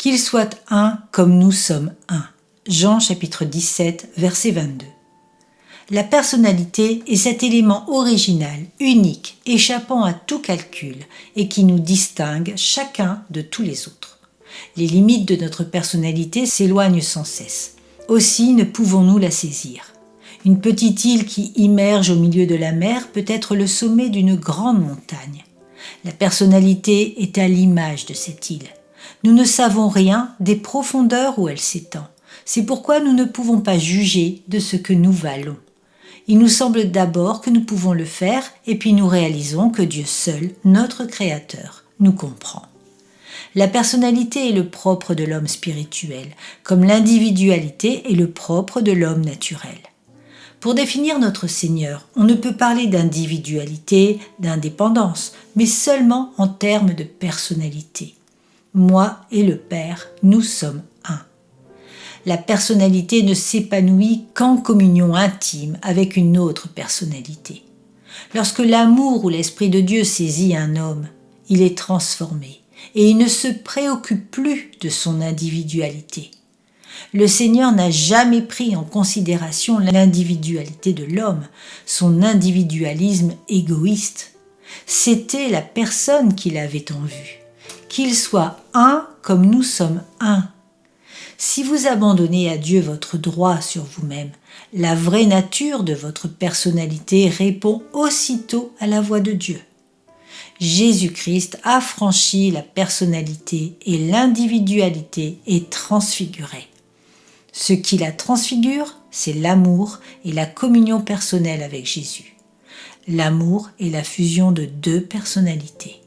Qu'il soit un comme nous sommes un. Jean chapitre 17, verset 22. La personnalité est cet élément original, unique, échappant à tout calcul et qui nous distingue chacun de tous les autres. Les limites de notre personnalité s'éloignent sans cesse. Aussi ne pouvons-nous la saisir. Une petite île qui immerge au milieu de la mer peut être le sommet d'une grande montagne. La personnalité est à l'image de cette île. Nous ne savons rien des profondeurs où elle s'étend. C'est pourquoi nous ne pouvons pas juger de ce que nous valons. Il nous semble d'abord que nous pouvons le faire et puis nous réalisons que Dieu seul, notre Créateur, nous comprend. La personnalité est le propre de l'homme spirituel, comme l'individualité est le propre de l'homme naturel. Pour définir notre Seigneur, on ne peut parler d'individualité, d'indépendance, mais seulement en termes de personnalité. Moi et le Père, nous sommes un. La personnalité ne s'épanouit qu'en communion intime avec une autre personnalité. Lorsque l'amour ou l'Esprit de Dieu saisit un homme, il est transformé et il ne se préoccupe plus de son individualité. Le Seigneur n'a jamais pris en considération l'individualité de l'homme, son individualisme égoïste. C'était la personne qu'il avait en vue. Qu'il soit un comme nous sommes un. Si vous abandonnez à Dieu votre droit sur vous-même, la vraie nature de votre personnalité répond aussitôt à la voix de Dieu. Jésus-Christ a franchi la personnalité et l'individualité est transfigurée. Ce qui la transfigure, c'est l'amour et la communion personnelle avec Jésus. L'amour est la fusion de deux personnalités.